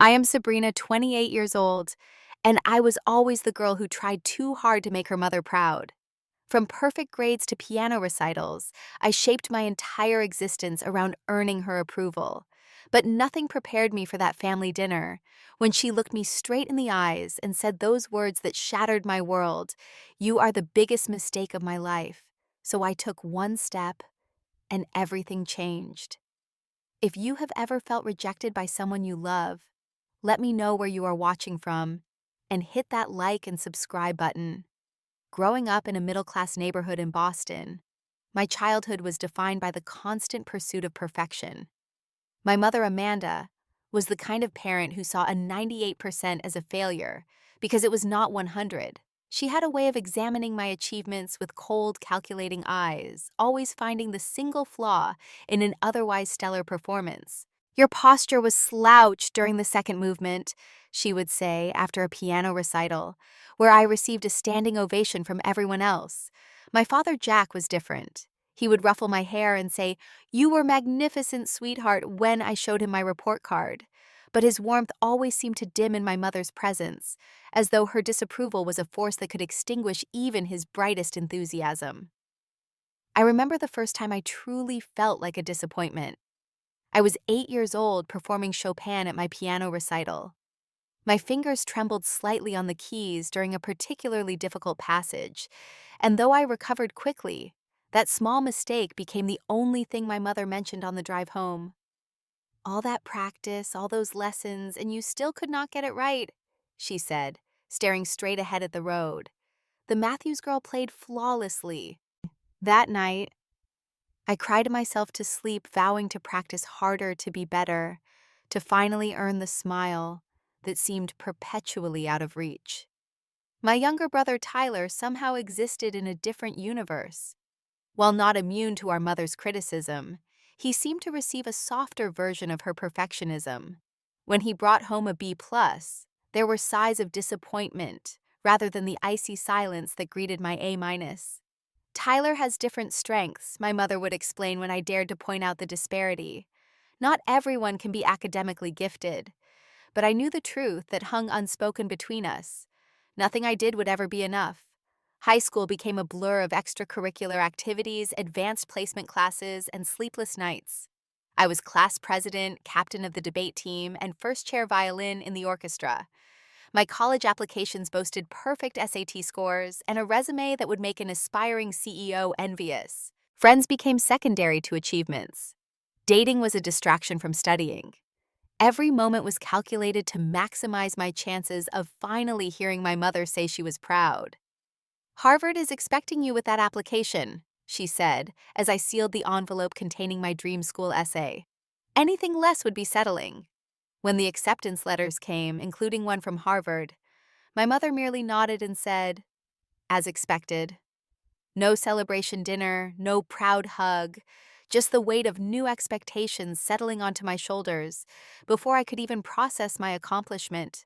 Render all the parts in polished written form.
I am Sabrina, 28 years old, and I was always the girl who tried too hard to make her mother proud. From perfect grades to piano recitals, I shaped my entire existence around earning her approval. But nothing prepared me for that family dinner, when she looked me straight in the eyes and said those words that shattered my world: "You are the biggest mistake of my life." So I took one step, and everything changed. If you have ever felt rejected by someone you love, let me know where you are watching from, and hit that like and subscribe button. Growing up in a middle-class neighborhood in Boston, my childhood was defined by the constant pursuit of perfection. My mother, Amanda, was the kind of parent who saw a 98% as a failure because it was not 100. She had a way of examining my achievements with cold, calculating eyes, always finding the single flaw in an otherwise stellar performance. "Your posture was slouched during the second movement," she would say after a piano recital, where I received a standing ovation from everyone else. My father, Jack, was different. He would ruffle my hair and say, "You were magnificent, sweetheart," when I showed him my report card. But his warmth always seemed to dim in my mother's presence, as though her disapproval was a force that could extinguish even his brightest enthusiasm. I remember the first time I truly felt like a disappointment. I was 8 years old performing Chopin at my piano recital. My fingers trembled slightly on the keys during a particularly difficult passage, and though I recovered quickly, that small mistake became the only thing my mother mentioned on the drive home. "All that practice, all those lessons, and you still could not get it right," she said, staring straight ahead at the road. The Matthews girl played flawlessly. That night, I cried myself to sleep, vowing to practice harder to be better, to finally earn the smile that seemed perpetually out of reach. My younger brother Tyler somehow existed in a different universe. While not immune to our mother's criticism, he seemed to receive a softer version of her perfectionism. When he brought home a B+, there were sighs of disappointment rather than the icy silence that greeted my A-. "Tyler has different strengths," my mother would explain when I dared to point out the disparity. "Not everyone can be academically gifted." But I knew the truth that hung unspoken between us. Nothing I did would ever be enough. High school became a blur of extracurricular activities, advanced placement classes, and sleepless nights. I was class president, captain of the debate team, and first chair violin in the orchestra. My college applications boasted perfect SAT scores and a resume that would make an aspiring CEO envious. Friends became secondary to achievements. Dating was a distraction from studying. Every moment was calculated to maximize my chances of finally hearing my mother say she was proud. "Harvard is expecting you with that application," she said as I sealed the envelope containing my dream school essay. Anything less would be settling. When the acceptance letters came, including one from Harvard, my mother merely nodded and said, "As expected." No celebration dinner, no proud hug, just the weight of new expectations settling onto my shoulders before I could even process my accomplishment.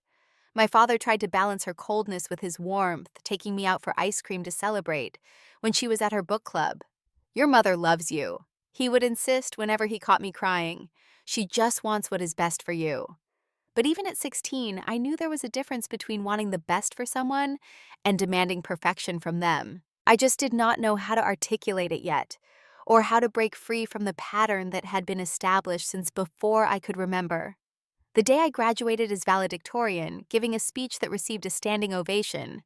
My father tried to balance her coldness with his warmth, taking me out for ice cream to celebrate when she was at her book club. "Your mother loves you," he would insist whenever he caught me crying. "She just wants what is best for you." But even at 16, I knew there was a difference between wanting the best for someone and demanding perfection from them. I just did not know how to articulate it yet, or how to break free from the pattern that had been established since before I could remember. The day I graduated as valedictorian, giving a speech that received a standing ovation,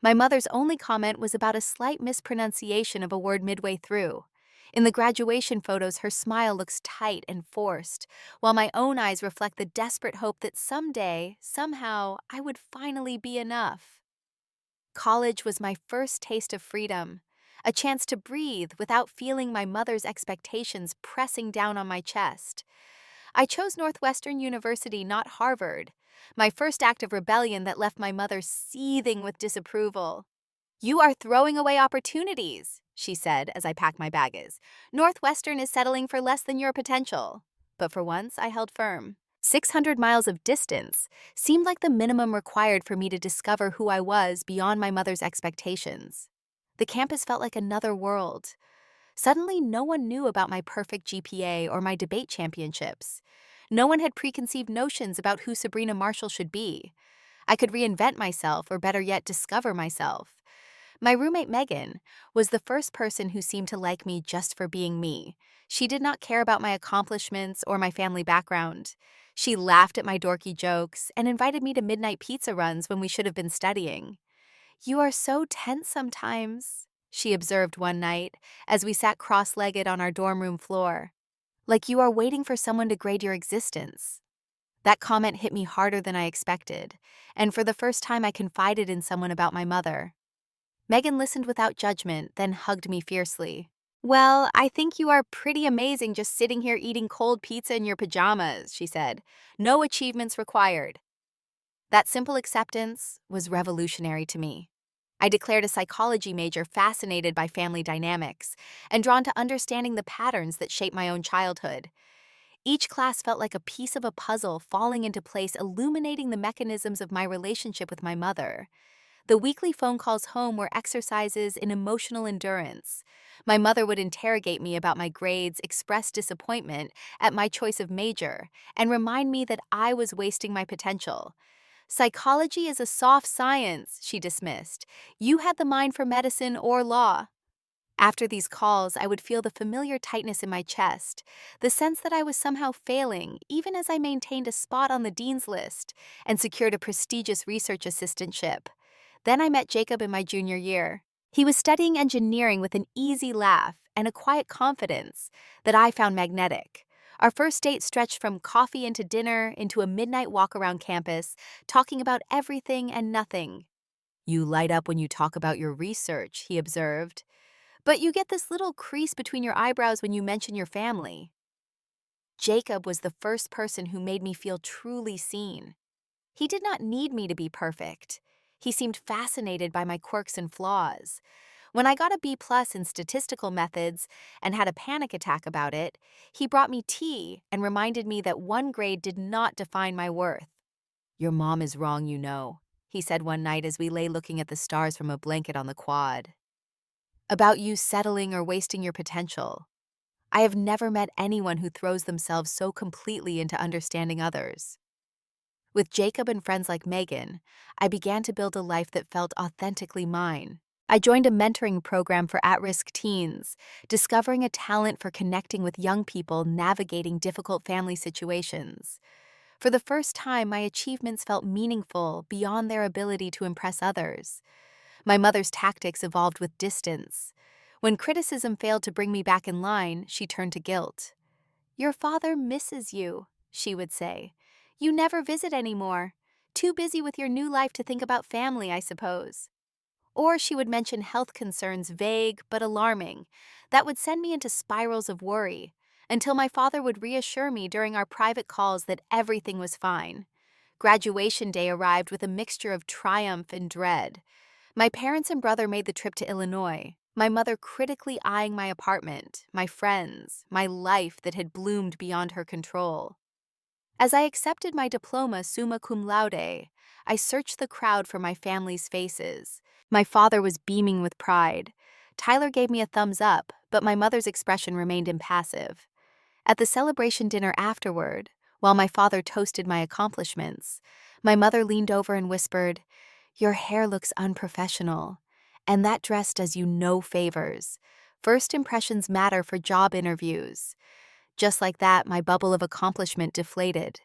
my mother's only comment was about a slight mispronunciation of a word midway through. In the graduation photos, her smile looks tight and forced, while my own eyes reflect the desperate hope that someday, somehow, I would finally be enough. College was my first taste of freedom, a chance to breathe without feeling my mother's expectations pressing down on my chest. I chose Northwestern University, not Harvard, my first act of rebellion that left my mother seething with disapproval. "You are throwing away opportunities," she said as I packed my baggage. "Northwestern is settling for less than your potential." But for once, I held firm. 600 miles of distance seemed like the minimum required for me to discover who I was beyond my mother's expectations. The campus felt like another world. Suddenly, no one knew about my perfect GPA or my debate championships. No one had preconceived notions about who Sabrina Marshall should be. I could reinvent myself, or better yet, discover myself. My roommate Megan was the first person who seemed to like me just for being me. She did not care about my accomplishments or my family background. She laughed at my dorky jokes and invited me to midnight pizza runs when we should have been studying. "You are so tense sometimes," she observed one night as we sat cross-legged on our dorm room floor. "Like you are waiting for someone to grade your existence." That comment hit me harder than I expected, and for the first time I confided in someone about my mother. Megan listened without judgment, then hugged me fiercely. "Well, I think you are pretty amazing just sitting here eating cold pizza in your pajamas," she said. "No achievements required." That simple acceptance was revolutionary to me. I declared a psychology major fascinated by family dynamics and drawn to understanding the patterns that shape my own childhood. Each class felt like a piece of a puzzle falling into place, illuminating the mechanisms of my relationship with my mother. The weekly phone calls home were exercises in emotional endurance. My mother would interrogate me about my grades, express disappointment at my choice of major, and remind me that I was wasting my potential. "Psychology is a soft science," she dismissed. "You had the mind for medicine or law." After these calls, I would feel the familiar tightness in my chest, the sense that I was somehow failing, even as I maintained a spot on the dean's list and secured a prestigious research assistantship. Then I met Jacob in my junior year. He was studying engineering with an easy laugh and a quiet confidence that I found magnetic. Our first date stretched from coffee into dinner into a midnight walk around campus, talking about everything and nothing. "You light up when you talk about your research," he observed. "But you get this little crease between your eyebrows when you mention your family." Jacob was the first person who made me feel truly seen. He did not need me to be perfect. He seemed fascinated by my quirks and flaws. When I got a B+ in statistical methods and had a panic attack about it, he brought me tea and reminded me that one grade did not define my worth. "Your mom is wrong, you know," he said one night as we lay looking at the stars from a blanket on the quad. "About you settling or wasting your potential. I have never met anyone who throws themselves so completely into understanding others." With Jacob and friends like Megan, I began to build a life that felt authentically mine. I joined a mentoring program for at-risk teens, discovering a talent for connecting with young people navigating difficult family situations. For the first time, my achievements felt meaningful beyond their ability to impress others. My mother's tactics evolved with distance. When criticism failed to bring me back in line, she turned to guilt. "Your father misses you," she would say. "You never visit anymore. Too busy with your new life to think about family, I suppose." Or she would mention health concerns, vague but alarming, that would send me into spirals of worry, until my father would reassure me during our private calls that everything was fine. Graduation day arrived with a mixture of triumph and dread. My parents and brother made the trip to Illinois, my mother critically eyeing my apartment, my friends, my life that had bloomed beyond her control. As I accepted my diploma summa cum laude, I searched the crowd for my family's faces. My father was beaming with pride. Tyler gave me a thumbs up, but my mother's expression remained impassive. At the celebration dinner afterward, while my father toasted my accomplishments, my mother leaned over and whispered, "Your hair looks unprofessional, and that dress does you no favors. First impressions matter for job interviews." Just like that, my bubble of accomplishment deflated.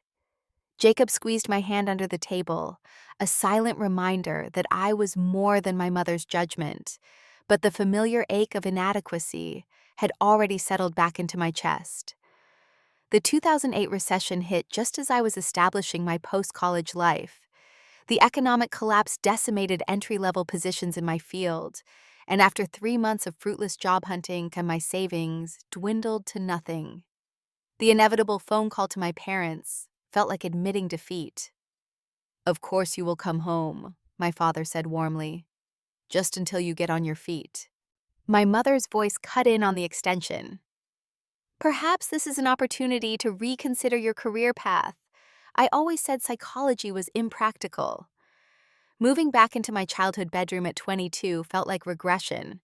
Jacob squeezed my hand under the table, a silent reminder that I was more than my mother's judgment, but the familiar ache of inadequacy had already settled back into my chest. The 2008 recession hit just as I was establishing my post-college life. The economic collapse decimated entry-level positions in my field, and after 3 months of fruitless job hunting, my savings dwindled to nothing. The inevitable phone call to my parents felt like admitting defeat. "Of course you will come home," my father said warmly, "just until you get on your feet." My mother's voice cut in on the extension. "Perhaps this is an opportunity to reconsider your career path. I always said psychology was impractical." Moving back into my childhood bedroom at 22 felt like regression.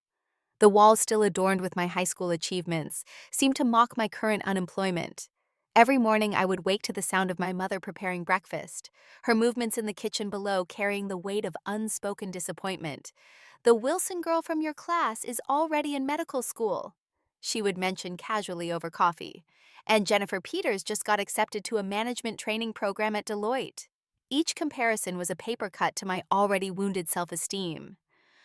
The walls still adorned with my high school achievements seemed to mock my current unemployment. Every morning, I would wake to the sound of my mother preparing breakfast, her movements in the kitchen below carrying the weight of unspoken disappointment. "The Wilson girl from your class is already in medical school," she would mention casually over coffee. "And Jennifer Peters just got accepted to a management training program at Deloitte." Each comparison was a paper cut to my already wounded self-esteem.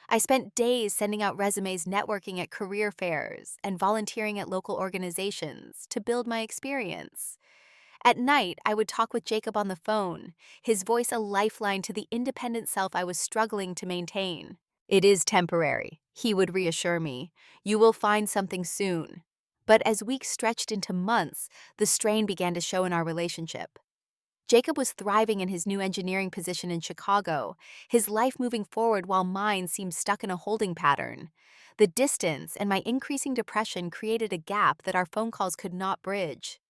I spent days sending out resumes, networking at career fairs, and volunteering at local organizations to build my experience. At night, I would talk with Jacob on the phone, his voice a lifeline to the independent self I was struggling to maintain. "It is temporary," he would reassure me. "You will find something soon." But as weeks stretched into months, the strain began to show in our relationship. Jacob was thriving in his new engineering position in Chicago, his life moving forward while mine seemed stuck in a holding pattern. The distance and my increasing depression created a gap that our phone calls could not bridge.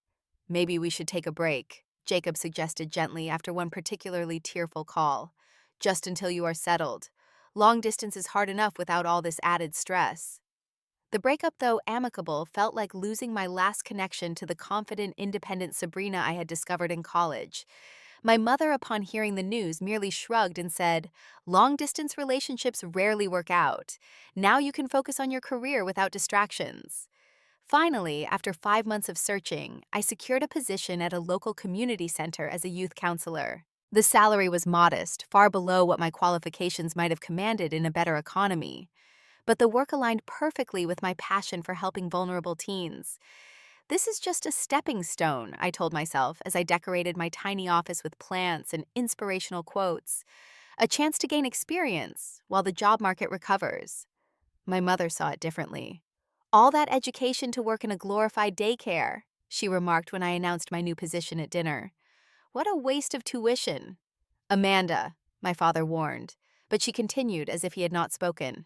"Maybe we should take a break," Jacob suggested gently after one particularly tearful call. "Just until you are settled. Long distance is hard enough without all this added stress." The breakup, though amicable, felt like losing my last connection to the confident, independent Sabrina I had discovered in college. My mother, upon hearing the news, merely shrugged and said, "Long-distance relationships rarely work out. Now you can focus on your career without distractions." Finally, after 5 months of searching, I secured a position at a local community center as a youth counselor. The salary was modest, far below what my qualifications might have commanded in a better economy. But the work aligned perfectly with my passion for helping vulnerable teens. "This is just a stepping stone," I told myself as I decorated my tiny office with plants and inspirational quotes. "A chance to gain experience while the job market recovers." My mother saw it differently. "All that education to work in a glorified daycare," she remarked when I announced my new position at dinner. "What a waste of tuition." "Amanda," my father warned, but she continued as if he had not spoken.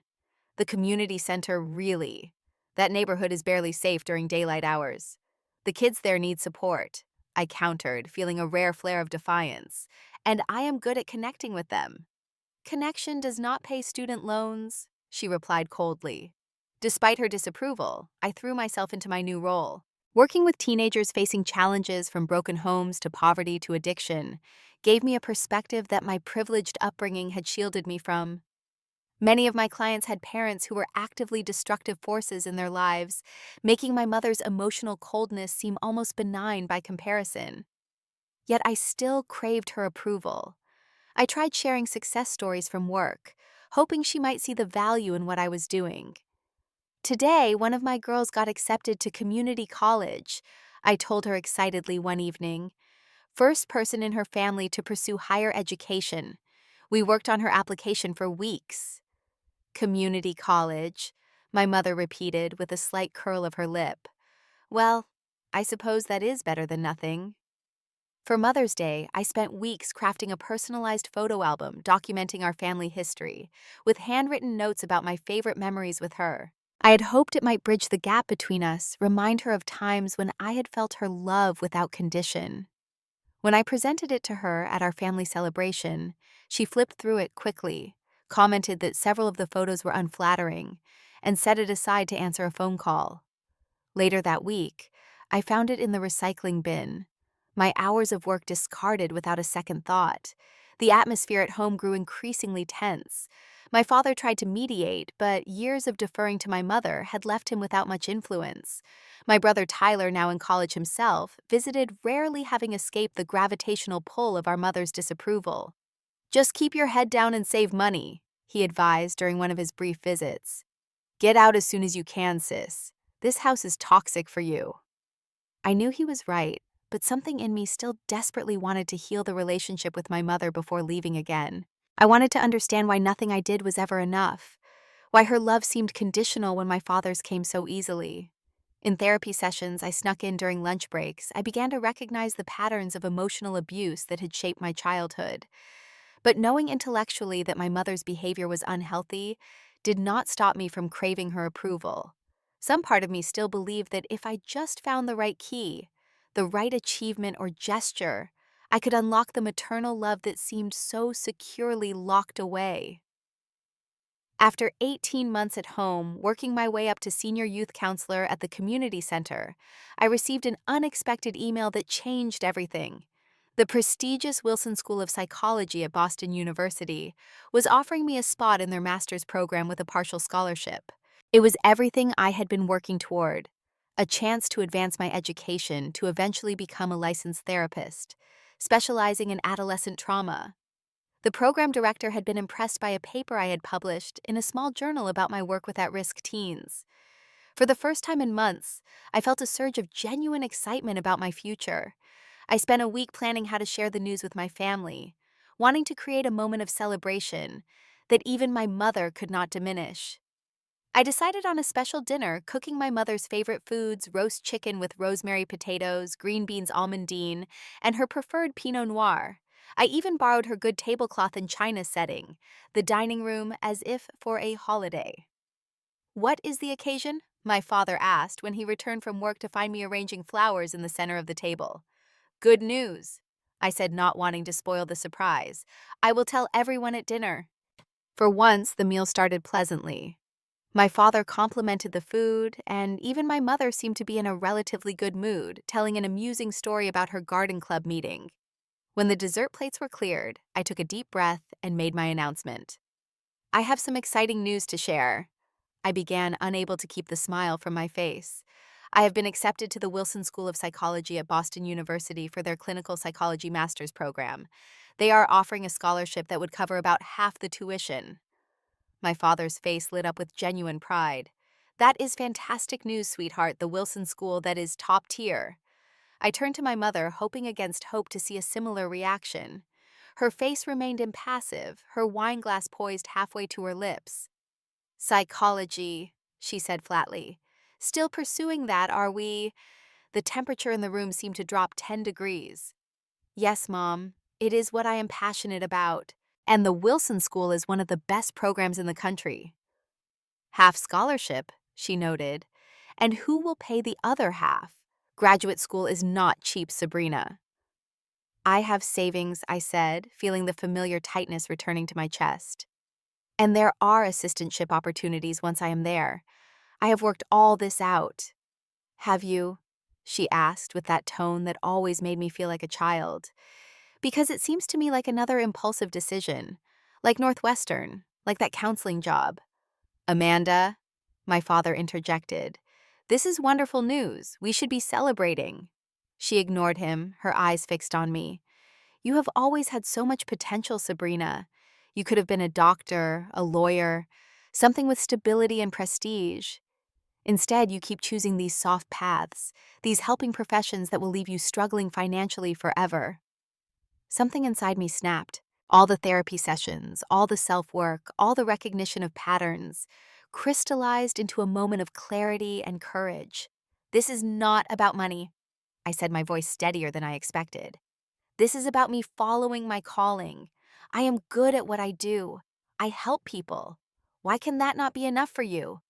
"The community center, really. That neighborhood is barely safe during daylight hours. The kids there need support," I countered, feeling a rare flare of defiance. "And I am good at connecting with them." "Connection does not pay student loans," she replied coldly. Despite her disapproval, I threw myself into my new role. Working with teenagers facing challenges from broken homes to poverty to addiction gave me a perspective that my privileged upbringing had shielded me from. Many of my clients had parents who were actively destructive forces in their lives, making my mother's emotional coldness seem almost benign by comparison. Yet I still craved her approval. I tried sharing success stories from work, hoping she might see the value in what I was doing. "Today, one of my girls got accepted to community college," I told her excitedly one evening. "First person in her family to pursue higher education. We worked on her application for weeks." "Community college," my mother repeated with a slight curl of her lip. "Well, I suppose that is better than nothing." For Mother's Day, I spent weeks crafting a personalized photo album documenting our family history, with handwritten notes about my favorite memories with her. I had hoped it might bridge the gap between us, remind her of times when I had felt her love without condition. When I presented it to her at our family celebration, she flipped through it quickly, commented that several of the photos were unflattering, and set it aside to answer a phone call. Later that week, I found it in the recycling bin, my hours of work discarded without a second thought. The atmosphere at home grew increasingly tense. My father tried to mediate, but years of deferring to my mother had left him without much influence. My brother Tyler, now in college himself, visited, rarely having escaped the gravitational pull of our mother's disapproval. "Just keep your head down and save money," he advised during one of his brief visits. "Get out as soon as you can, sis. This house is toxic for you." I knew he was right, but something in me still desperately wanted to heal the relationship with my mother before leaving again. I wanted to understand why nothing I did was ever enough, why her love seemed conditional when my father's came so easily. In therapy sessions I snuck in during lunch breaks, I began to recognize the patterns of emotional abuse that had shaped my childhood. But knowing intellectually that my mother's behavior was unhealthy did not stop me from craving her approval. Some part of me still believed that if I just found the right key, the right achievement or gesture, I could unlock the maternal love that seemed so securely locked away. After 18 months at home, working my way up to senior youth counselor at the community center, I received an unexpected email that changed everything. The prestigious Wilson School of Psychology at Boston University was offering me a spot in their master's program with a partial scholarship. It was everything I had been working toward, a chance to advance my education to eventually become a licensed therapist, specializing in adolescent trauma. The program director had been impressed by a paper I had published in a small journal about my work with at-risk teens. For the first time in months, I felt a surge of genuine excitement about my future. I spent a week planning how to share the news with my family, wanting to create a moment of celebration that even my mother could not diminish. I decided on a special dinner, cooking my mother's favorite foods: roast chicken with rosemary potatoes, green beans almondine, and her preferred Pinot Noir. I even borrowed her good tablecloth and china setting, the dining room as if for a holiday. "What is the occasion?" my father asked when he returned from work to find me arranging flowers in the center of the table. "Good news," I said, not wanting to spoil the surprise. "I will tell everyone at dinner." For once, the meal started pleasantly. My father complimented the food, and even my mother seemed to be in a relatively good mood, telling an amusing story about her garden club meeting. When the dessert plates were cleared, I took a deep breath and made my announcement. "I have some exciting news to share." I began, unable to keep the smile from my face. "I have been accepted to the Wilson School of Psychology at Boston University for their clinical psychology master's program. They are offering a scholarship that would cover about half the tuition." My father's face lit up with genuine pride. "That is fantastic news, sweetheart, the Wilson School that is top tier." I turned to my mother, hoping against hope to see a similar reaction. Her face remained impassive, her wine glass poised halfway to her lips. "Psychology," she said flatly. "Still pursuing that, are we?" The temperature in the room seemed to drop 10 degrees. "Yes, Mom. It is what I am passionate about. And the Wilson School is one of the best programs in the country." "Half scholarship," she noted. "And who will pay the other half? Graduate school is not cheap, Sabrina." "I have savings," I said, feeling the familiar tightness returning to my chest. "And there are assistantship opportunities once I am there. I have worked all this out." "Have you?" she asked with that tone that always made me feel like a child. "Because it seems to me like another impulsive decision. Like Northwestern, like that counseling job." "Amanda," my father interjected, "this is wonderful news. We should be celebrating." She ignored him, her eyes fixed on me. "You have always had so much potential, Sabrina. You could have been a doctor, a lawyer, something with stability and prestige. Instead, you keep choosing these soft paths, these helping professions that will leave you struggling financially forever." Something inside me snapped. All the therapy sessions, all the self-work, all the recognition of patterns, crystallized into a moment of clarity and courage. "This is not about money," I said, my voice steadier than I expected. "This is about me following my calling. I am good at what I do. I help people. Why can that not be enough for you?"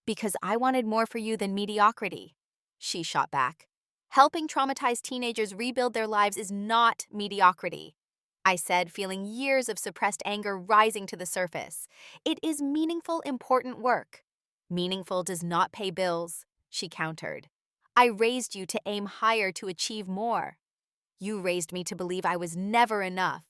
"Because I wanted more for you than mediocrity," she shot back. "Helping traumatized teenagers rebuild their lives is not mediocrity," I said, feeling years of suppressed anger rising to the surface. "It is meaningful, important work." "Meaningful does not pay bills," she countered. "I raised you to aim higher, to achieve more." "You raised me to believe I was never enough."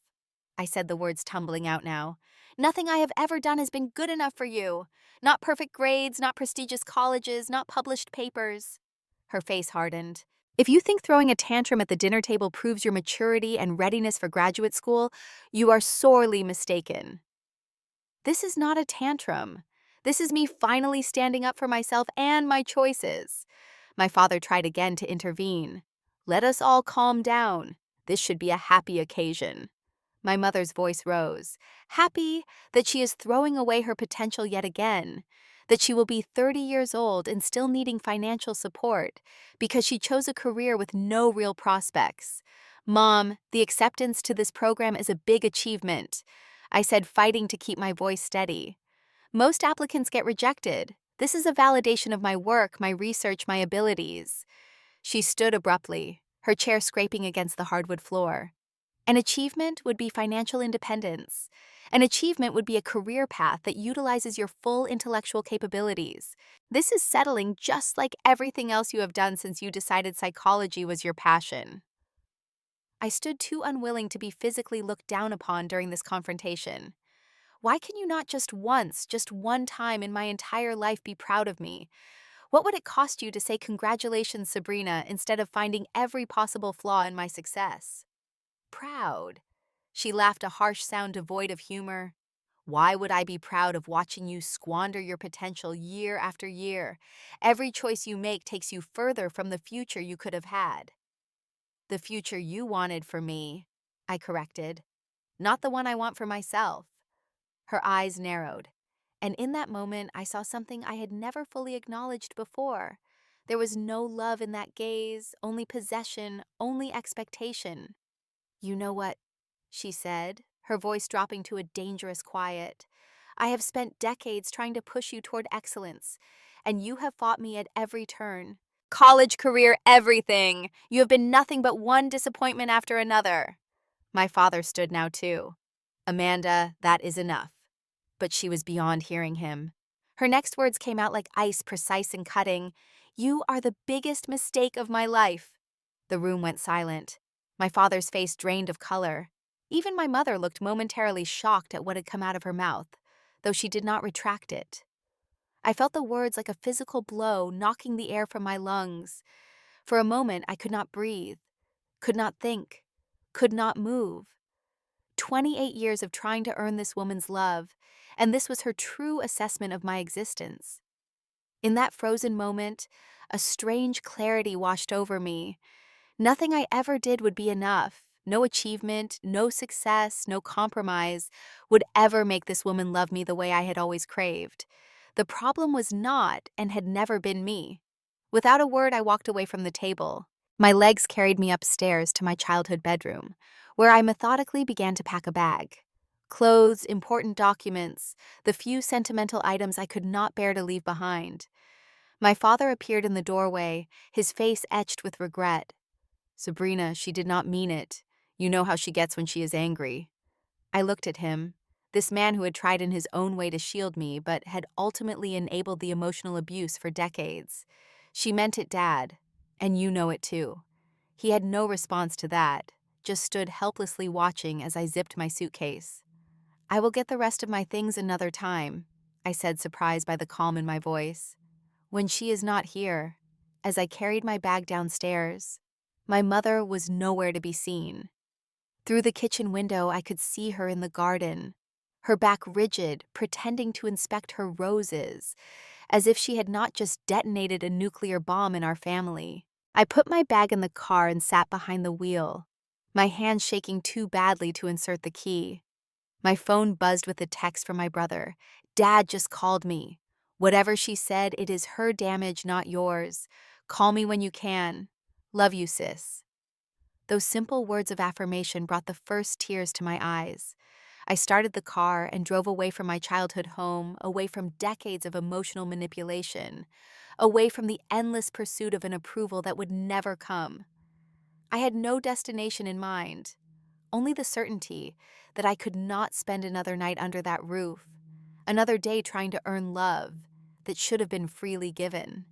I said, the words tumbling out now. "Nothing I have ever done has been good enough for you. Not perfect grades, not prestigious colleges, not published papers." Her face hardened. "If you think throwing a tantrum at the dinner table proves your maturity and readiness for graduate school, you are sorely mistaken." "This is not a tantrum. This is me finally standing up for myself and my choices." My father tried again to intervene. "Let us all calm down. This should be a happy occasion." My mother's voice rose. "Happy that she is throwing away her potential yet again, that she will be 30 years old and still needing financial support because she chose a career with no real prospects. Mom, the acceptance to this program is a big achievement," I said, fighting to keep my voice steady. "Most applicants get rejected. This is a validation of my work, my research, my abilities." She stood abruptly, her chair scraping against the hardwood floor. An achievement would be financial independence. An achievement would be a career path that utilizes your full intellectual capabilities. This is settling just like everything else you have done since you decided psychology was your passion. I stood too unwilling to be physically looked down upon during this confrontation. Why can you not just once, just one time in my entire life be proud of me? What would it cost you to say congratulations, Sabrina, instead of finding every possible flaw in my success? Proud. She laughed, a harsh sound devoid of humor. Why would I be proud of watching you squander your potential year after year? Every choice you make takes you further from the future you could have had. The future you wanted for me, I corrected, not the one I want for myself. Her eyes narrowed, and in that moment I saw something I had never fully acknowledged before. There was no love in that gaze, only possession, only expectation. You know what? She said, her voice dropping to a dangerous quiet. I have spent decades trying to push you toward excellence, and you have fought me at every turn. College, career, everything. You have been nothing but one disappointment after another. My father stood now too. Amanda, that is enough. But she was beyond hearing him. Her next words came out like ice, precise and cutting. You are the biggest mistake of my life. The room went silent. My father's face drained of color. Even my mother looked momentarily shocked at what had come out of her mouth, though she did not retract it. I felt the words like a physical blow knocking the air from my lungs. For a moment, I could not breathe, could not think, could not move. 28 years of trying to earn this woman's love, and this was her true assessment of my existence. In that frozen moment, a strange clarity washed over me. Nothing I ever did would be enough. No achievement, no success, no compromise would ever make this woman love me the way I had always craved. The problem was not and had never been me. Without a word, I walked away from the table. My legs carried me upstairs to my childhood bedroom, where I methodically began to pack a bag. Clothes, important documents, the few sentimental items I could not bear to leave behind. My father appeared in the doorway, his face etched with regret. Sabrina, she did not mean it. You know how she gets when she is angry. I looked at him, this man who had tried in his own way to shield me, but had ultimately enabled the emotional abuse for decades. She meant it, Dad, and you know it too. He had no response to that, just stood helplessly watching as I zipped my suitcase. I will get the rest of my things another time, I said, surprised by the calm in my voice. When she is not here, as I carried my bag downstairs, my mother was nowhere to be seen. Through the kitchen window, I could see her in the garden, her back rigid, pretending to inspect her roses, as if she had not just detonated a nuclear bomb in our family. I put my bag in the car and sat behind the wheel, my hands shaking too badly to insert the key. My phone buzzed with a text from my brother. Dad just called me. Whatever she said, it is her damage, not yours. Call me when you can. Love you, sis. Those simple words of affirmation brought the first tears to my eyes. I started the car and drove away from my childhood home, away from decades of emotional manipulation, away from the endless pursuit of an approval that would never come. I had no destination in mind, only the certainty that I could not spend another night under that roof, another day trying to earn love that should have been freely given.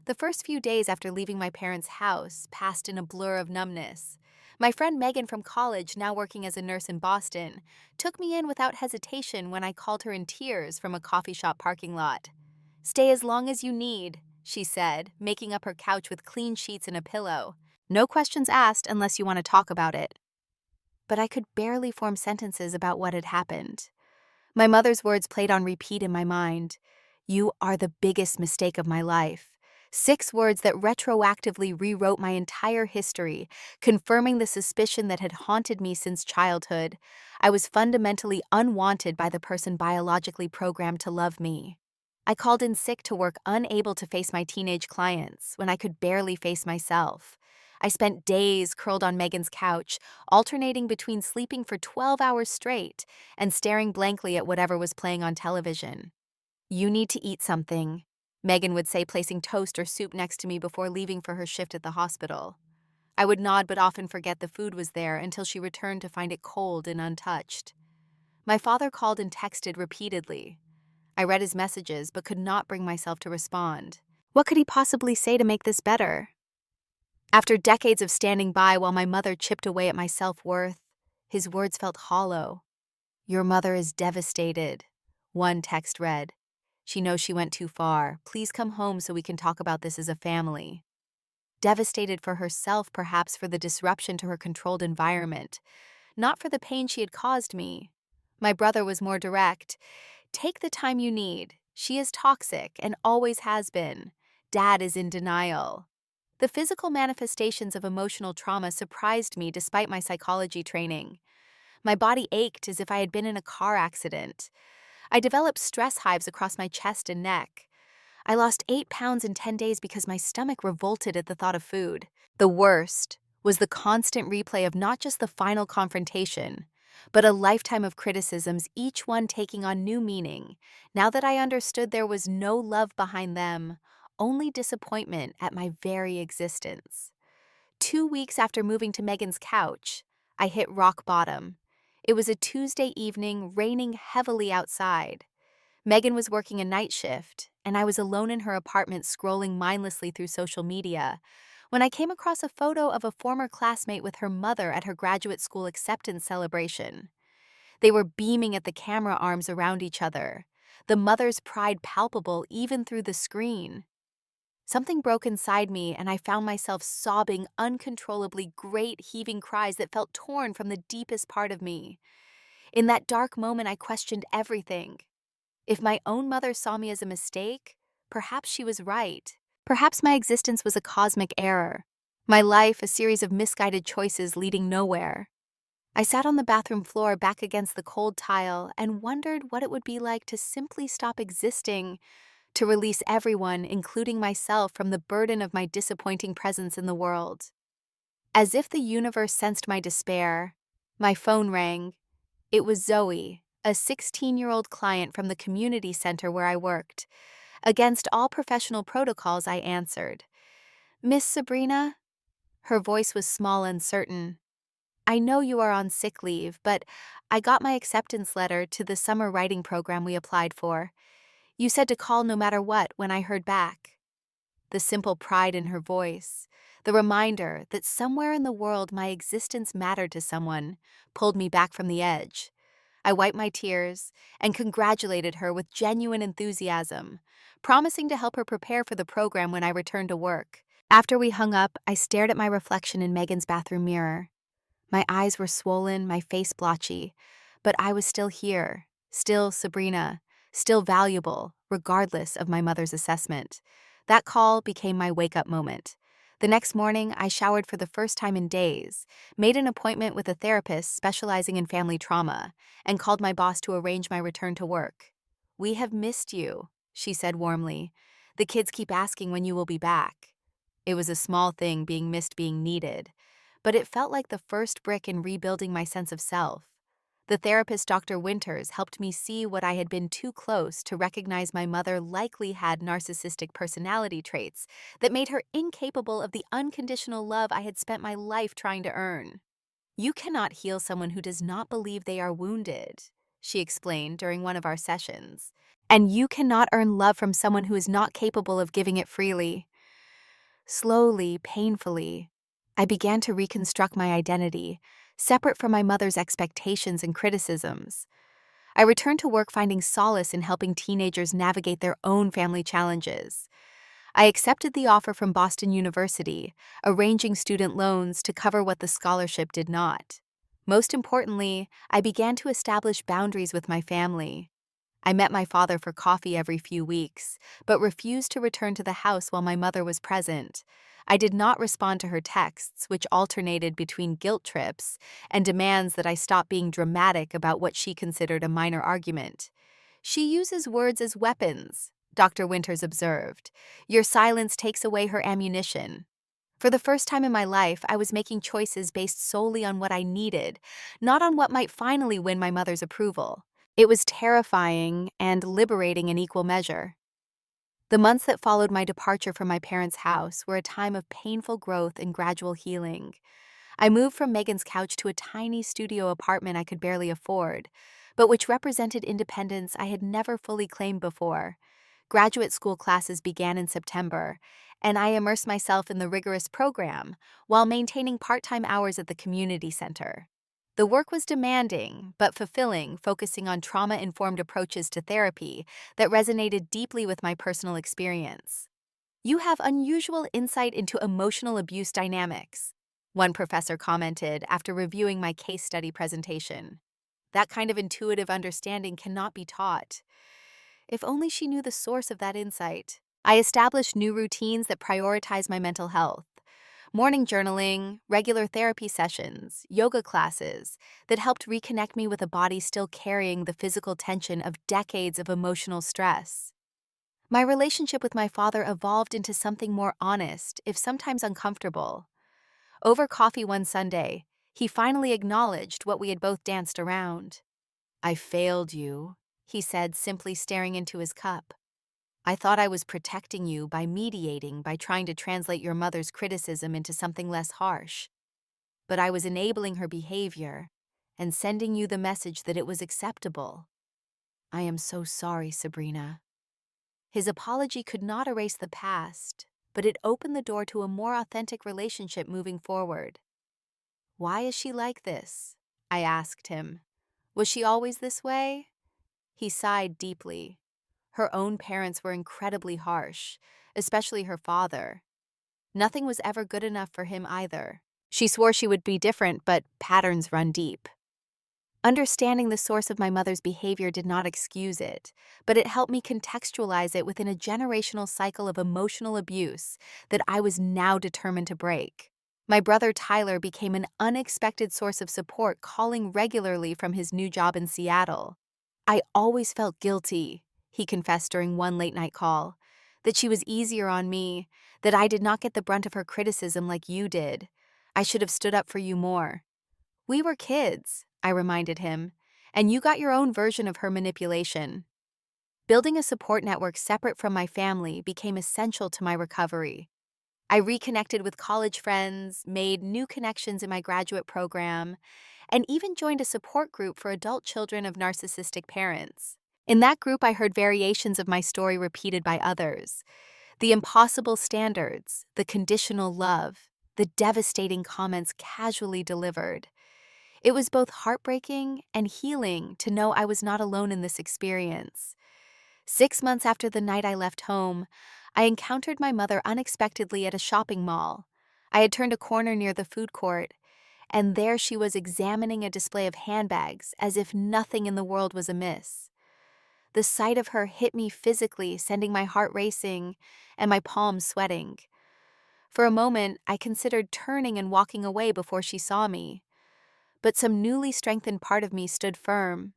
The first few days after leaving my parents' house passed in a blur of numbness. My friend Megan from college, now working as a nurse in Boston, took me in without hesitation when I called her in tears from a coffee shop parking lot. Stay as long as you need, she said, making up her couch with clean sheets and a pillow. No questions asked unless you want to talk about it. But I could barely form sentences about what had happened. My mother's words played on repeat in my mind. You are the biggest mistake of my life. 6 words that retroactively rewrote my entire history, confirming the suspicion that had haunted me since childhood. I was fundamentally unwanted by the person biologically programmed to love me. I called in sick to work, unable to face my teenage clients when I could barely face myself. I spent days curled on Megan's couch, alternating between sleeping for 12 hours straight and staring blankly at whatever was playing on television. You need to eat something, Megan would say, placing toast or soup next to me before leaving for her shift at the hospital. I would nod but often forget the food was there until she returned to find it cold and untouched. My father called and texted repeatedly. I read his messages but could not bring myself to respond. What could he possibly say to make this better? After decades of standing by while my mother chipped away at my self-worth, his words felt hollow. "Your mother is devastated," one text read. "She knows she went too far. Please come home so we can talk about this as a family." Devastated for herself, perhaps for the disruption to her controlled environment, not for the pain she had caused me. My brother was more direct. "Take the time you need. She is toxic and always has been. Dad is in denial." The physical manifestations of emotional trauma surprised me despite my psychology training. My body ached as if I had been in a car accident. I developed stress hives across my chest and neck. I lost 8 pounds in 10 days because my stomach revolted at the thought of food. The worst was the constant replay of not just the final confrontation, but a lifetime of criticisms, each one taking on new meaning. Now that I understood there was no love behind them, only disappointment at my very existence. 2 weeks after moving to Megan's couch, I hit rock bottom. It was a Tuesday evening, raining heavily outside. Megan was working a night shift, and I was alone in her apartment scrolling mindlessly through social media when I came across a photo of a former classmate with her mother at her graduate school acceptance celebration. They were beaming at the camera arms around each other, the mother's pride palpable even through the screen. Something broke inside me, and I found myself sobbing uncontrollably, great heaving cries that felt torn from the deepest part of me. In that dark moment, I questioned everything. If my own mother saw me as a mistake, perhaps she was right. Perhaps my existence was a cosmic error. My life, a series of misguided choices leading nowhere. I sat on the bathroom floor back against the cold tile and wondered what it would be like to simply stop existing, to release everyone, including myself, from the burden of my disappointing presence in the world. As if the universe sensed my despair, my phone rang. It was Zoe, a 16-year-old client from the community center where I worked. Against all professional protocols, I answered. "Miss Sabrina?" Her voice was small and certain. "I know you are on sick leave, but I got my acceptance letter to the summer writing program we applied for. You said to call no matter what when I heard back." The simple pride in her voice, the reminder that somewhere in the world my existence mattered to someone, pulled me back from the edge. I wiped my tears and congratulated her with genuine enthusiasm, promising to help her prepare for the program when I returned to work. After we hung up, I stared at my reflection in Megan's bathroom mirror. My eyes were swollen, my face blotchy, but I was still here, still Sabrina, still valuable, regardless of my mother's assessment. That call became my wake-up moment. The next morning, I showered for the first time in days, made an appointment with a therapist specializing in family trauma, and called my boss to arrange my return to work. "We have missed you," she said warmly. "The kids keep asking when you will be back." It was a small thing, being missed being needed, but it felt like the first brick in rebuilding my sense of self. The therapist, Dr. Winters, helped me see what I had been too close to recognize. My mother likely had narcissistic personality traits that made her incapable of the unconditional love I had spent my life trying to earn. "You cannot heal someone who does not believe they are wounded," she explained during one of our sessions. "And you cannot earn love from someone who is not capable of giving it freely." Slowly, painfully, I began to reconstruct my identity, separate from my mother's expectations and criticisms. I returned to work finding solace in helping teenagers navigate their own family challenges. I accepted the offer from Boston University, arranging student loans to cover what the scholarship did not. Most importantly, I began to establish boundaries with my family. I met my father for coffee every few weeks, but refused to return to the house while my mother was present. I did not respond to her texts, which alternated between guilt trips and demands that I stop being dramatic about what she considered a minor argument. "She uses words as weapons," Dr. Winters observed. "Your silence takes away her ammunition." For the first time in my life, I was making choices based solely on what I needed, not on what might finally win my mother's approval. It was terrifying and liberating in equal measure. The months that followed my departure from my parents' house were a time of painful growth and gradual healing. I moved from Megan's couch to a tiny studio apartment I could barely afford, but which represented independence I had never fully claimed before. Graduate school classes began in September, and I immersed myself in the rigorous program while maintaining part-time hours at the community center. The work was demanding, but fulfilling, focusing on trauma-informed approaches to therapy that resonated deeply with my personal experience. You have unusual insight into emotional abuse dynamics, one professor commented after reviewing my case study presentation. That kind of intuitive understanding cannot be taught. If only she knew the source of that insight. I established new routines that prioritize my mental health. Morning journaling, regular therapy sessions, yoga classes that helped reconnect me with a body still carrying the physical tension of decades of emotional stress. My relationship with my father evolved into something more honest, if sometimes uncomfortable. Over coffee one Sunday, he finally acknowledged what we had both danced around. "I failed you," he said, simply staring into his cup. "I thought I was protecting you by mediating, by trying to translate your mother's criticism into something less harsh. But I was enabling her behavior and sending you the message that it was acceptable. I am so sorry, Sabrina." His apology could not erase the past, but it opened the door to a more authentic relationship moving forward. "Why is she like this?" I asked him. "Was she always this way?" He sighed deeply. Her own parents were incredibly harsh, especially her father. Nothing was ever good enough for him either. She swore she would be different, but patterns run deep. Understanding the source of my mother's behavior did not excuse it, but it helped me contextualize it within a generational cycle of emotional abuse that I was now determined to break. My brother Tyler became an unexpected source of support, calling regularly from his new job in Seattle. "I always felt guilty," he confessed during one late-night call, "that she was easier on me, that I did not get the brunt of her criticism like you did. I should have stood up for you more." "We were kids," I reminded him, "and you got your own version of her manipulation." Building a support network separate from my family became essential to my recovery. I reconnected with college friends, made new connections in my graduate program, and even joined a support group for adult children of narcissistic parents. In that group, I heard variations of my story repeated by others. The impossible standards, the conditional love, the devastating comments casually delivered. It was both heartbreaking and healing to know I was not alone in this experience. 6 months after the night I left home, I encountered my mother unexpectedly at a shopping mall. I had turned a corner near the food court, and there she was examining a display of handbags as if nothing in the world was amiss. The sight of her hit me physically, sending my heart racing and my palms sweating. For a moment, I considered turning and walking away before she saw me. But some newly strengthened part of me stood firm.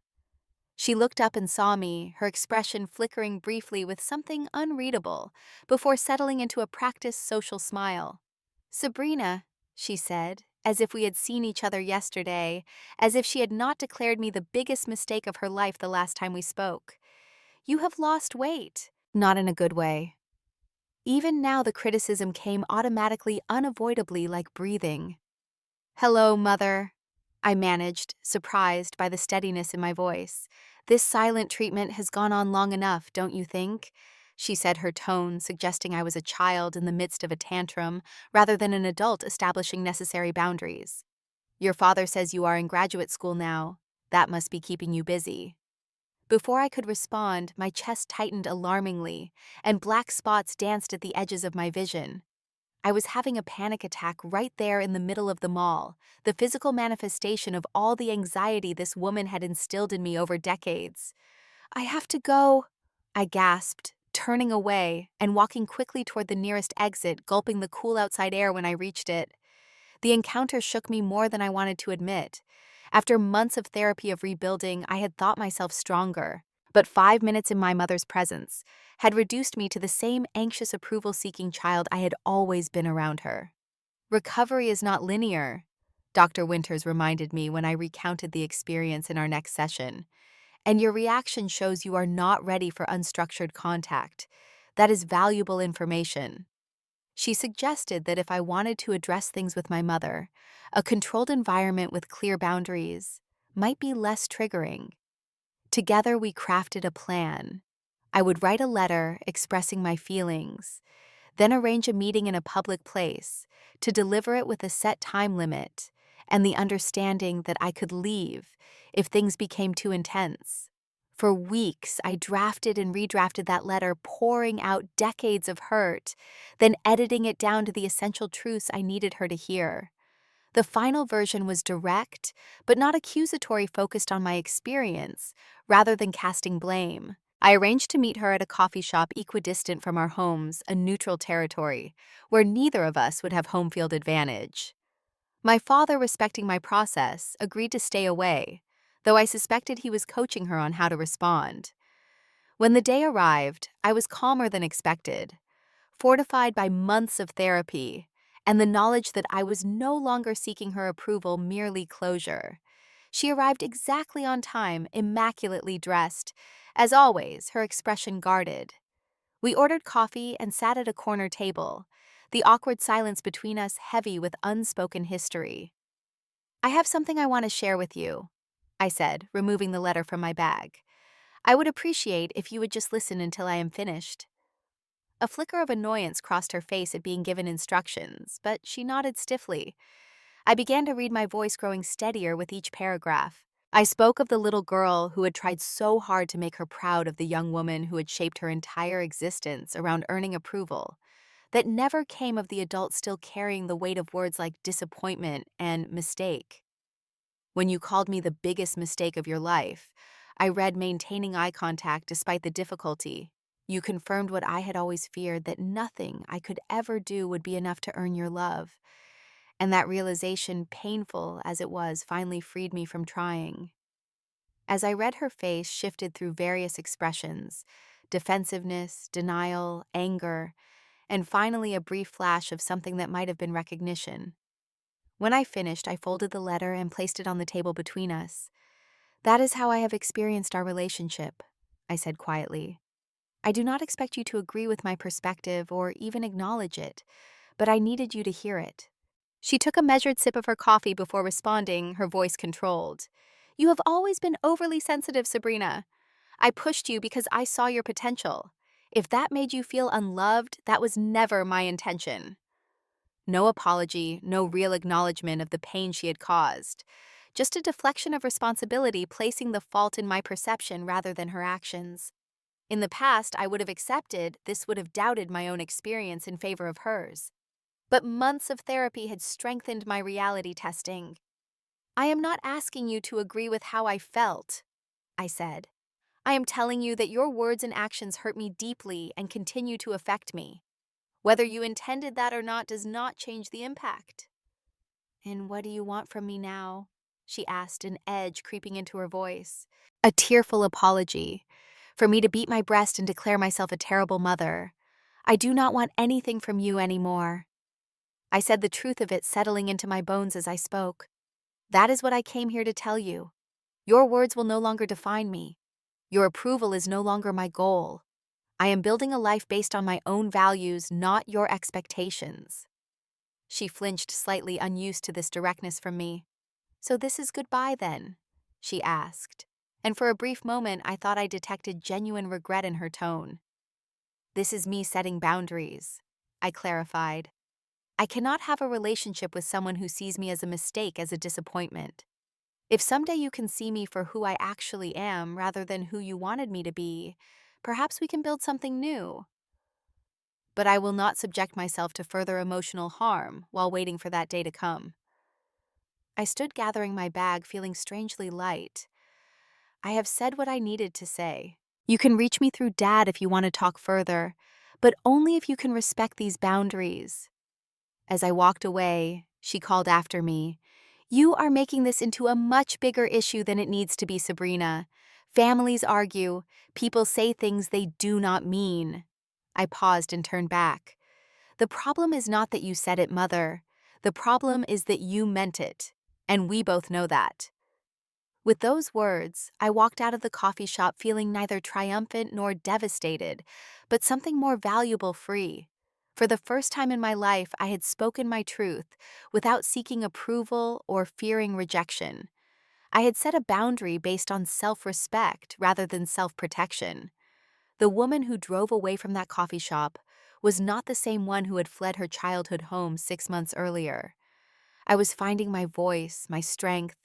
She looked up and saw me, her expression flickering briefly with something unreadable, before settling into a practiced social smile. "Sabrina," she said, as if we had seen each other yesterday, as if she had not declared me the biggest mistake of her life the last time we spoke. "You have lost weight." Not in a good way. Even now the criticism came automatically, unavoidably, like breathing. "Hello, Mother," I managed, surprised by the steadiness in my voice. "This silent treatment has gone on long enough, don't you think?" she said, her tone suggesting I was a child in the midst of a tantrum, rather than an adult establishing necessary boundaries. "Your father says you are in graduate school now. That must be keeping you busy." Before I could respond, my chest tightened alarmingly, and black spots danced at the edges of my vision. I was having a panic attack right there in the middle of the mall, the physical manifestation of all the anxiety this woman had instilled in me over decades. "I have to go," I gasped, turning away and walking quickly toward the nearest exit, gulping the cool outside air when I reached it. The encounter shook me more than I wanted to admit. After months of therapy of rebuilding, I had thought myself stronger. But 5 minutes in my mother's presence had reduced me to the same anxious approval-seeking child I had always been around her. "Recovery is not linear," Dr. Winters reminded me when I recounted the experience in our next session. "And your reaction shows you are not ready for unstructured contact. That is valuable information. She suggested that if I wanted to address things with my mother, a controlled environment with clear boundaries might be less triggering. Together, we crafted a plan. I would write a letter expressing my feelings, then arrange a meeting in a public place to deliver it with a set time limit and the understanding that I could leave if things became too intense. For weeks, I drafted and redrafted that letter, pouring out decades of hurt, then editing it down to the essential truths I needed her to hear. The final version was direct, but not accusatory, focused on my experience, rather than casting blame. I arranged to meet her at a coffee shop equidistant from our homes, a neutral territory, where neither of us would have home field advantage. My father, respecting my process, agreed to stay away, though I suspected he was coaching her on how to respond. When the day arrived, I was calmer than expected, fortified by months of therapy and the knowledge that I was no longer seeking her approval, merely closure. She arrived exactly on time, immaculately dressed, as always, her expression guarded. We ordered coffee and sat at a corner table, the awkward silence between us heavy with unspoken history. "I have something I want to share with you," I said, removing the letter from my bag. "I would appreciate if you would just listen until I am finished." A flicker of annoyance crossed her face at being given instructions, but she nodded stiffly. I began to read, my voice growing steadier with each paragraph. I spoke of the little girl who had tried so hard to make her proud of the young woman who had shaped her entire existence around earning approval, that never came of the adult still carrying the weight of words like disappointment and mistake. When you called me the biggest mistake of your life, I read, maintaining eye contact despite the difficulty. You confirmed what I had always feared, that nothing I could ever do would be enough to earn your love. And that realization, painful as it was, finally freed me from trying. As I read, her face shifted through various expressions: defensiveness, denial, anger, and finally a brief flash of something that might have been recognition. When I finished, I folded the letter and placed it on the table between us. "That is how I have experienced our relationship," I said quietly. "I do not expect you to agree with my perspective or even acknowledge it, but I needed you to hear it." She took a measured sip of her coffee before responding, her voice controlled. "You have always been overly sensitive, Sabrina. I pushed you because I saw your potential. If that made you feel unloved, that was never my intention." No apology, no real acknowledgement of the pain she had caused. Just a deflection of responsibility, placing the fault in my perception rather than her actions. In the past, I would have accepted this, would have doubted my own experience in favor of hers. But months of therapy had strengthened my reality testing. "I am not asking you to agree with how I felt," I said. "I am telling you that your words and actions hurt me deeply and continue to affect me. Whether you intended that or not does not change the impact." "And what do you want from me now?" she asked, an edge creeping into her voice. A tearful apology. For me to beat my breast and declare myself a terrible mother. "I do not want anything from you anymore." I said, the truth of it settling into my bones as I spoke. "That is what I came here to tell you. Your words will no longer define me. Your approval is no longer my goal. I am building a life based on my own values, not your expectations." She flinched slightly, unused to this directness from me. "So this is goodbye then?" she asked, and for a brief moment I thought I detected genuine regret in her tone. "This is me setting boundaries," I clarified. "I cannot have a relationship with someone who sees me as a mistake, as a disappointment. If someday you can see me for who I actually am rather than who you wanted me to be, perhaps we can build something new. But I will not subject myself to further emotional harm while waiting for that day to come." I stood gathering my bag, feeling strangely light. I have said what I needed to say. You can reach me through Dad if you want to talk further, but only if you can respect these boundaries. As I walked away, she called after me, "You are making this into a much bigger issue than it needs to be, Sabrina. Families argue. People say things they do not mean." I paused and turned back. "The problem is not that you said it, Mother. The problem is that you meant it, and we both know that." With those words, I walked out of the coffee shop feeling neither triumphant nor devastated, but something more valuable free. For the first time in my life, I had spoken my truth without seeking approval or fearing rejection. I had set a boundary based on self-respect rather than self-protection. The woman who drove away from that coffee shop was not the same one who had fled her childhood home 6 months earlier. I was finding my voice, my strength,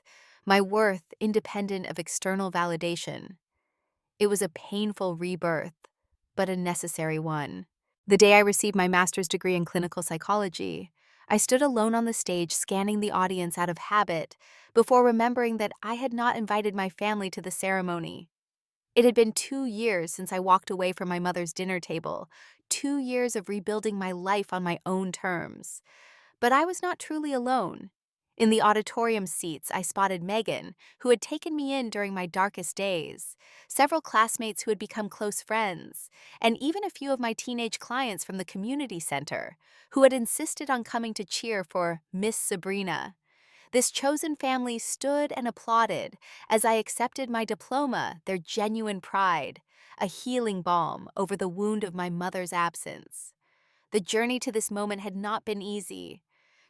my worth independent of external validation. It was a painful rebirth, but a necessary one. The day I received my master's degree in clinical psychology, I stood alone on the stage scanning the audience out of habit before remembering that I had not invited my family to the ceremony. It had been 2 years since I walked away from my mother's dinner table, 2 years of rebuilding my life on my own terms. But I was not truly alone. In the auditorium seats, I spotted Megan, who had taken me in during my darkest days, several classmates who had become close friends, and even a few of my teenage clients from the community center, who had insisted on coming to cheer for Miss Sabrina. This chosen family stood and applauded as I accepted my diploma, their genuine pride, a healing balm over the wound of my mother's absence. The journey to this moment had not been easy.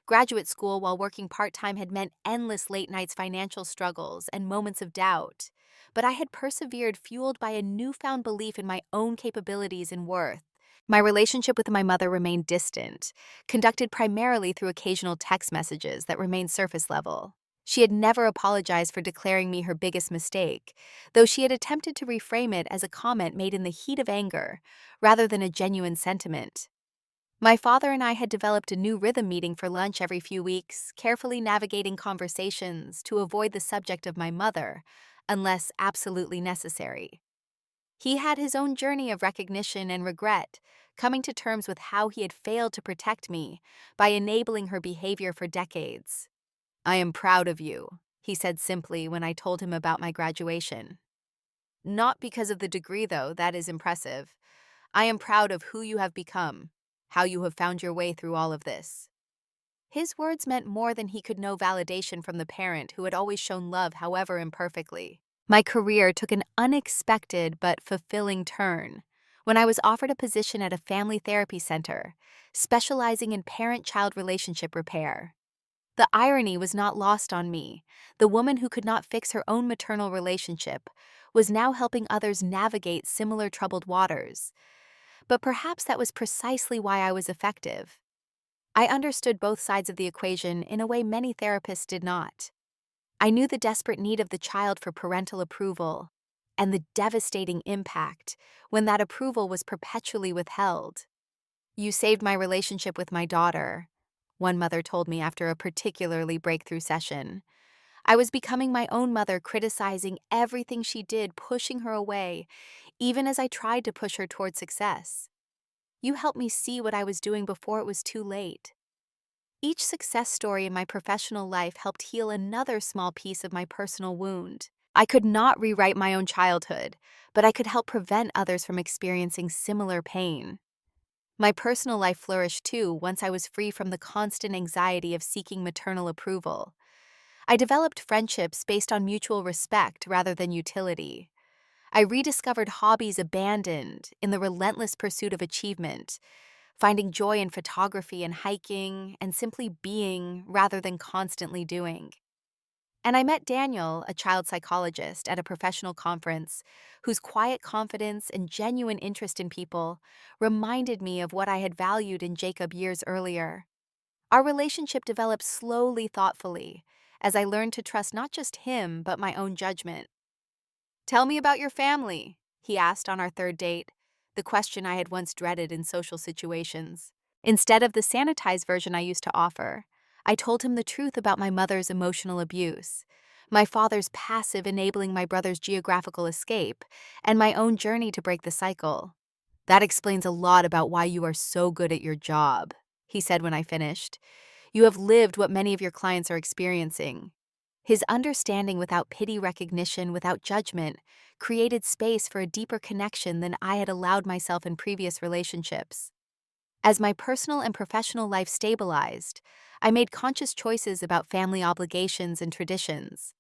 Graduate school while working part-time had meant endless late nights, financial struggles, and moments of doubt. But I had persevered, fueled by a newfound belief in my own capabilities and worth. My relationship with my mother remained distant, conducted primarily through occasional text messages that remained surface level. She had never apologized for declaring me her biggest mistake, though she had attempted to reframe it as a comment made in the heat of anger, rather than a genuine sentiment. My father and I had developed a new rhythm, meeting for lunch every few weeks, carefully navigating conversations to avoid the subject of my mother, unless absolutely necessary. He had his own journey of recognition and regret, coming to terms with how he had failed to protect me by enabling her behavior for decades. "I am proud of you," he said simply when I told him about my graduation. "Not because of the degree, though, that is impressive. I am proud of who you have become, how you have found your way through all of this." His words meant more than he could know validation from the parent who had always shown love, however imperfectly. My career took an unexpected but fulfilling turn when I was offered a position at a family therapy center, specializing in parent-child relationship repair. The irony was not lost on me. The woman who could not fix her own maternal relationship was now helping others navigate similar troubled waters. But perhaps that was precisely why I was effective. I understood both sides of the equation in a way many therapists did not. I knew the desperate need of the child for parental approval and the devastating impact when that approval was perpetually withheld. "You saved my relationship with my daughter," one mother told me after a particularly breakthrough session. I was becoming my own mother, criticizing everything she did, pushing her away, even as I tried to push her toward success. "You helped me see what I was doing before it was too late." Each success story in my professional life helped heal another small piece of my personal wound. I could not rewrite my own childhood, but I could help prevent others from experiencing similar pain. My personal life flourished too once I was free from the constant anxiety of seeking maternal approval. I developed friendships based on mutual respect rather than utility. I rediscovered hobbies abandoned in the relentless pursuit of achievement, finding joy in photography and hiking, and simply being rather than constantly doing. And I met Daniel, a child psychologist, at a professional conference, whose quiet confidence and genuine interest in people reminded me of what I had valued in Jacob years earlier. Our relationship developed slowly, thoughtfully, as I learned to trust not just him, but my own judgment. "Tell me about your family," he asked on our third date, the question I had once dreaded in social situations. Instead of the sanitized version I used to offer, I told him the truth about my mother's emotional abuse, my father's passive enabling my brother's geographical escape, and my own journey to break the cycle. "That explains a lot about why you are so good at your job," he said when I finished. "You have lived what many of your clients are experiencing." His understanding, without pity, recognition, without judgment, created space for a deeper connection than I had allowed myself in previous relationships. As my personal and professional life stabilized, I made conscious choices about family obligations and traditions.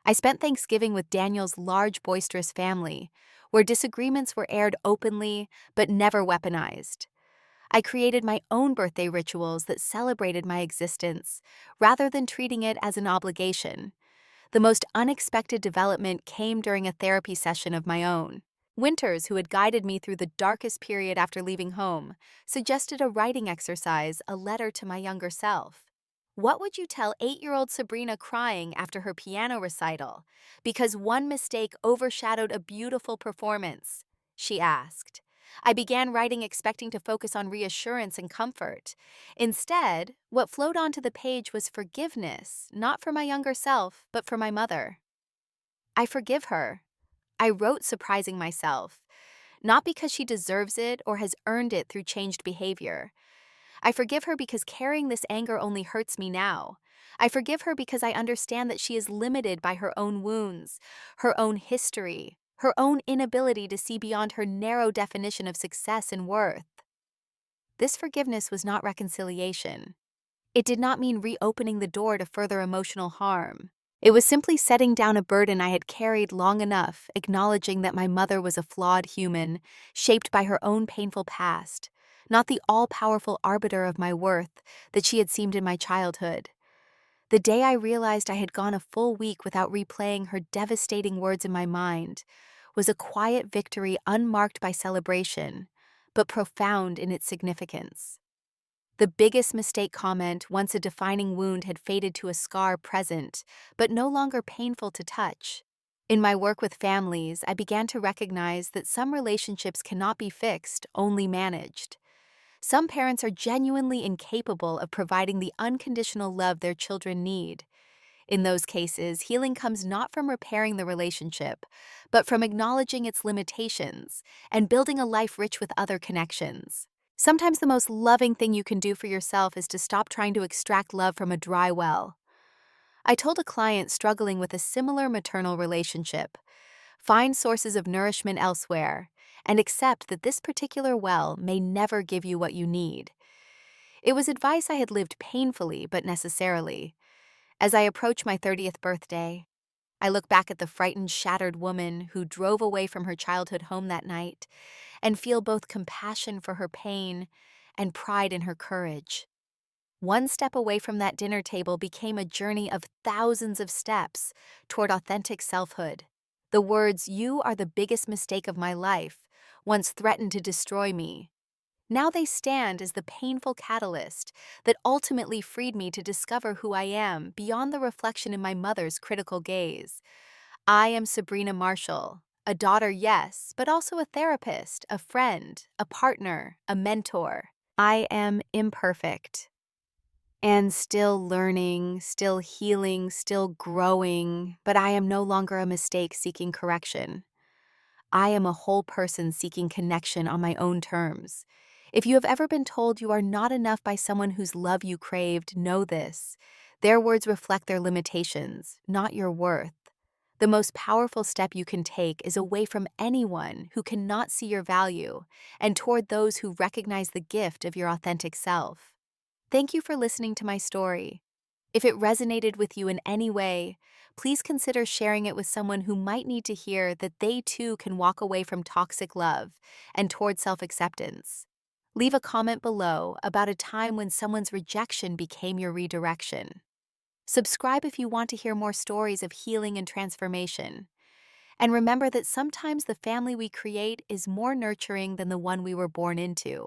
I spent Thanksgiving with Daniel's large, boisterous family, where disagreements were aired openly but never weaponized. I created my own birthday rituals that celebrated my existence, rather than treating it as an obligation. The most unexpected development came during a therapy session of my own. Winters, who had guided me through the darkest period after leaving home, suggested a writing exercise, a letter to my younger self. What would you tell 8-year-old Sabrina crying after her piano recital because one mistake overshadowed a beautiful performance? She asked. I began writing expecting to focus on reassurance and comfort. Instead, what flowed onto the page was forgiveness, not for my younger self, but for my mother. I forgive her, I wrote, surprising myself, not because she deserves it or has earned it through changed behavior. I forgive her because carrying this anger only hurts me now. I forgive her because I understand that she is limited by her own wounds, her own history, her own inability to see beyond her narrow definition of success and worth. This forgiveness was not reconciliation. It did not mean reopening the door to further emotional harm. It was simply setting down a burden I had carried long enough, acknowledging that my mother was a flawed human, shaped by her own painful past, not the all-powerful arbiter of my worth that she had seemed in my childhood. The day I realized I had gone a full week without replaying her devastating words in my mind was a quiet victory unmarked by celebration, but profound in its significance. The biggest mistake comment, once a defining wound, had faded to a scar present, but no longer painful to touch. In my work with families, I began to recognize that some relationships cannot be fixed, only managed. Some parents are genuinely incapable of providing the unconditional love their children need. In those cases, healing comes not from repairing the relationship, but from acknowledging its limitations and building a life rich with other connections. Sometimes the most loving thing you can do for yourself is to stop trying to extract love from a dry well. I told a client struggling with a similar maternal relationship, find sources of nourishment elsewhere, and accept that this particular well may never give you what you need. It was advice I had lived painfully but necessarily. As I approach my 30th birthday, I look back at the frightened, shattered woman who drove away from her childhood home that night and feel both compassion for her pain and pride in her courage. One step away from that dinner table became a journey of thousands of steps toward authentic selfhood. The words, "You are the biggest mistake of my life," once threatened to destroy me. Now they stand as the painful catalyst that ultimately freed me to discover who I am beyond the reflection in my mother's critical gaze. I am Sabrina Marshall, a daughter, yes, but also a therapist, a friend, a partner, a mentor. I am imperfect and still learning, still healing, still growing, but I am no longer a mistake seeking correction. I am a whole person seeking connection on my own terms. If you have ever been told you are not enough by someone whose love you craved, know this. Their words reflect their limitations, not your worth. The most powerful step you can take is away from anyone who cannot see your value and toward those who recognize the gift of your authentic self. Thank you for listening to my story. If it resonated with you in any way, please consider sharing it with someone who might need to hear that they too can walk away from toxic love and toward self-acceptance. Leave a comment below about a time when someone's rejection became your redirection. Subscribe if you want to hear more stories of healing and transformation. And remember that sometimes the family we create is more nurturing than the one we were born into.